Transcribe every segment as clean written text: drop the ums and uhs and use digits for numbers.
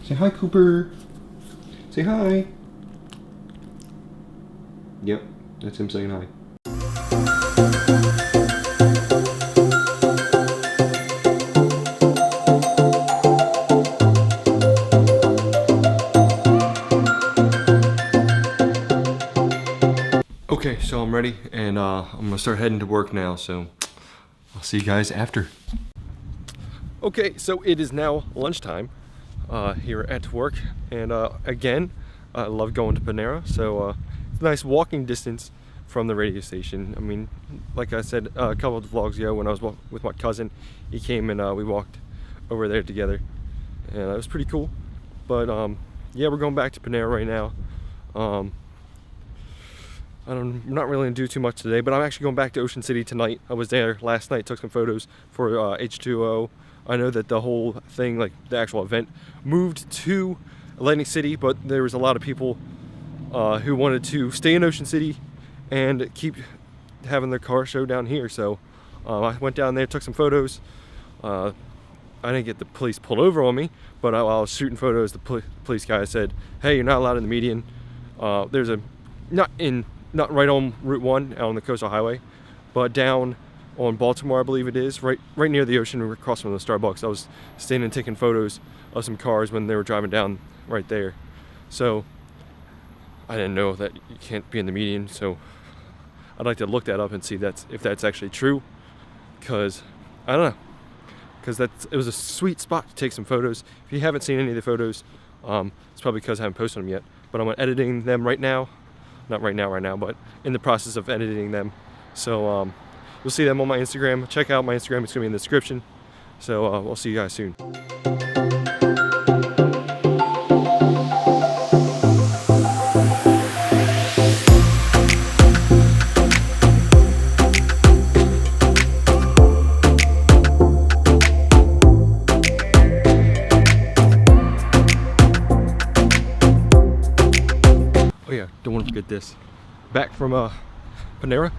Say hi, Cooper. Say hi. Yep, that's him saying hi. Okay, so I'm ready, and I'm gonna start heading to work now, so I'll see you guys after. Okay, so it is now lunchtime here at work, and again, I love going to Panera, so it's a nice walking distance from the radio station. I mean, like I said a couple of vlogs ago, when I was with my cousin, he came and we walked over there together, and it was pretty cool. But yeah, we're going back to Panera right now. I'm not really gonna do too much today, but I'm actually going back to Ocean City tonight. I was there last night, took some photos for H2O. I know that the whole thing, like the actual event, moved to Atlantic City, but there was a lot of people who wanted to stay in Ocean City and keep having their car show down here. So I went down there, took some photos. I didn't get the police pulled over on me, but while I was shooting photos, the police guy said, "Hey, you're not allowed in the median." There's a not right on Route 1 out on the Coastal Highway, but down on Baltimore, I believe it is, right near the ocean, across from the Starbucks. I was standing and taking photos of some cars when they were driving down right there. So I didn't know that you can't be in the median, so I'd like to look that up and see if that's actually true, because I don't know, because it was a sweet spot to take some photos. If you haven't seen any of the photos, it's probably because I haven't posted them yet, but I'm editing them right now. Not right now, but in the process of editing them. So you'll see them on my Instagram. Check out my Instagram, it's gonna be in the description. So we'll see you guys soon. Oh yeah, don't want to forget this. Back from Panera,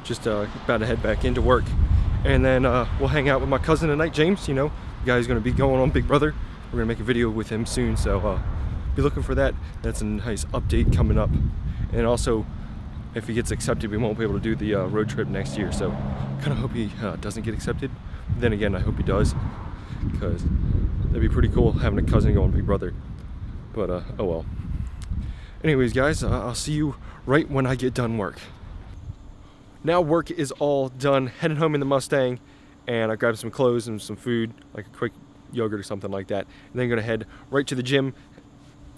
just about to head back into work, and then we'll hang out with my cousin tonight, James. You know, the guy who's going to be going on Big Brother. We're going to make a video with him soon, so be looking for that. That's a nice update coming up. And also, if he gets accepted, we won't be able to do the road trip next year, so kind of hope he doesn't get accepted. Then again, I hope he does, because that'd be pretty cool having a cousin go on Big Brother. But oh well. Anyways, guys, I'll see you right when I get done work. Now work is all done, heading home in the Mustang, and I grabbed some clothes and some food, like a quick yogurt or something like that, and then gonna head right to the gym,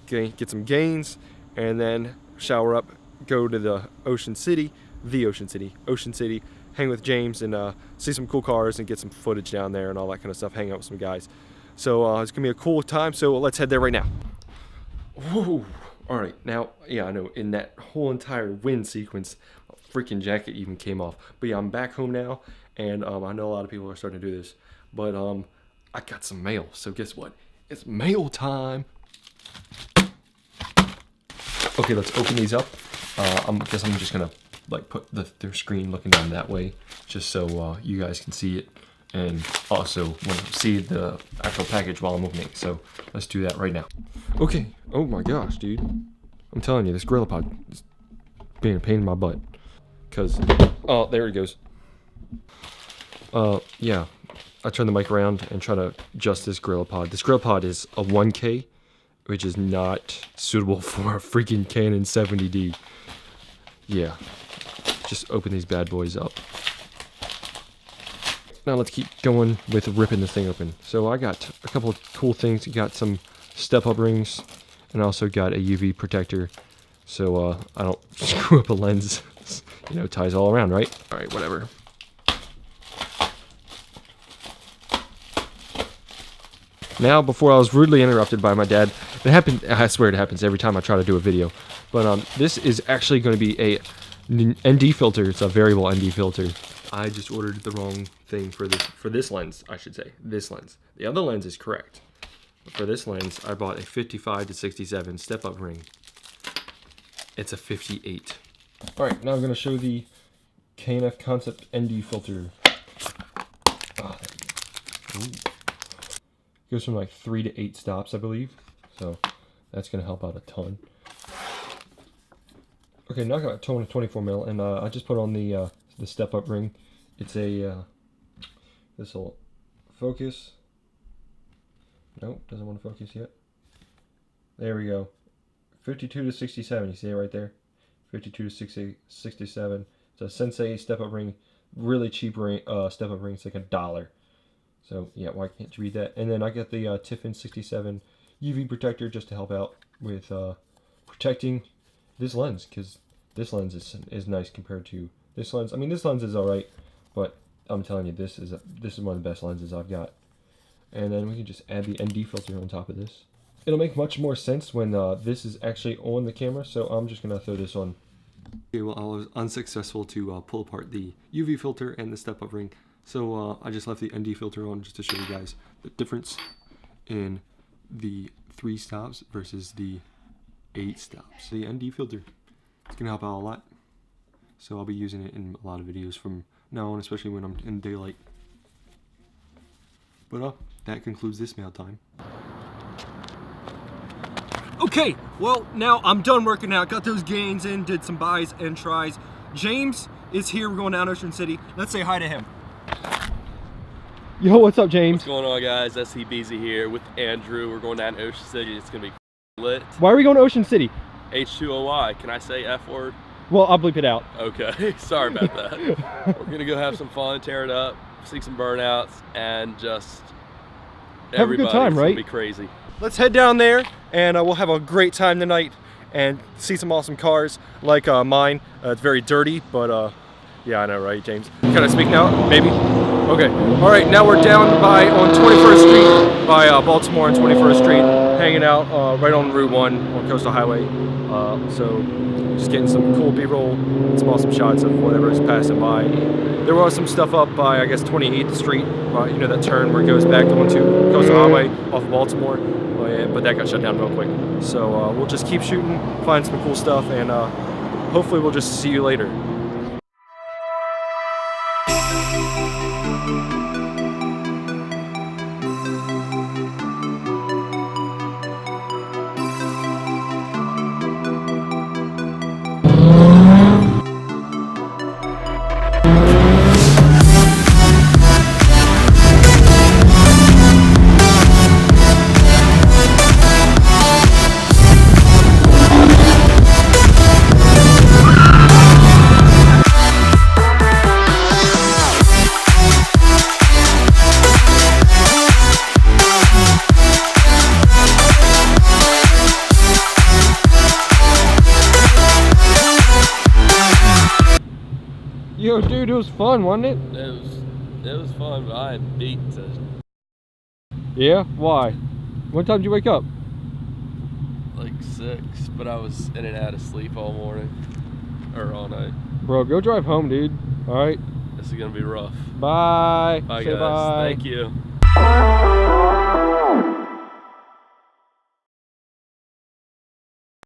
get some gains, and then shower up, go to the Ocean City, hang with James, and see some cool cars and get some footage down there and all that kind of stuff, hang out with some guys. So it's gonna be a cool time, so let's head there right now. Whoa. All right, now, yeah, I know, in that whole entire wind sequence, my freaking jacket even came off. But yeah, I'm back home now, and I know a lot of people are starting to do this, but I got some mail, so guess what? It's mail time. Okay, let's open these up. I guess I'm just gonna like put their screen looking down that way, just so you guys can see it, and also want to see the actual package while I'm opening. So let's do that right now. Okay. Oh my gosh, dude. I'm telling you, this GorillaPod is being a pain in my butt. Cause, oh, there it goes. Yeah. I turn the mic around and try to adjust this GorillaPod. This GorillaPod is a 1K, which is not suitable for a freaking Canon 70D. Yeah. Just open these bad boys up. Now let's keep going with ripping this thing open. So I got a couple of cool things. Got some step-up rings, and also got a UV protector, so I don't screw up a lens. You know, ties all around, right? All right, whatever. Now, before I was rudely interrupted by my dad, it happened, I swear it happens every time I try to do a video, but this is actually going to be a ND filter. It's a variable ND filter. I just ordered the wrong thing for this lens, I should say. This lens. The other lens is correct. But for this lens, I bought a 55 to 67 step-up ring. It's a 58. All right, now I'm going to show the KNF Concept ND filter. Oh, there we go. Ooh. Goes from like 3 to 8 stops, I believe. So that's gonna help out a ton. Okay, now I got a 24 mil, and I just put on the step up ring. It's a this will focus. Nope, doesn't want to focus yet. There we go. 52 to 67. You see it right there. 52 to 67. It's a Sensei step up ring. Really cheap ring, step up ring. It's like $1. So yeah, why can't you read that? And then I got the Tiffin 67 UV protector just to help out with protecting this lens, because this lens is nice compared to this lens. I mean, this lens is alright, but I'm telling you, this is one of the best lenses I've got. And then we can just add the ND filter on top of this. It'll make much more sense when this is actually on the camera, so I'm just gonna throw this on. Okay, well, I was unsuccessful to pull apart the UV filter and the step-up ring, so I just left the ND filter on just to show you guys the difference in the 3 stops versus the 8 stops. The ND filter, it's gonna help out a lot, so I'll be using it in a lot of videos from now on, especially when I'm in daylight. But that concludes this mail time. Okay, well, now I'm done working out. Got those gains in, did some buys and tries. James is here. We're going down Ocean City. Let's say hi to him. Yo, what's up, James? What's going on, guys? SCBZ here with Andrew. We're going down Ocean City. It's gonna be lit. Why are we going to Ocean City? H2Oi. Can I say F word? Well, I'll bleep it out. Okay, sorry about that. We're gonna go have some fun, tear it up, see some burnouts, and just have a good time, right? Gonna be crazy. Let's head down there, and we'll have a great time tonight and see some awesome cars like mine. It's very dirty, but yeah, I know, right, James? Can I speak now? Maybe? Okay. All right, now we're down on 21st Street by Baltimore and 21st Street, hanging out right on Route 1 on Coastal Highway. So just getting some cool B-roll and some awesome shots of whatever is passing by. There was some stuff up by, I guess, 28th Street, you know, that turn where it goes back onto Coastal Highway off of Baltimore. But that got shut down real quick. So we'll just keep shooting, find some cool stuff, and hopefully we'll just see you later. Yo, dude, it was fun, wasn't it? It was fun, but I am beat. Yeah? Why? What time did you wake up? Like 6, but I was in and out of sleep all morning, or all night. Bro, go drive home, dude. All right? This is gonna be rough. Bye. Bye, Say guys. bye. Thank you.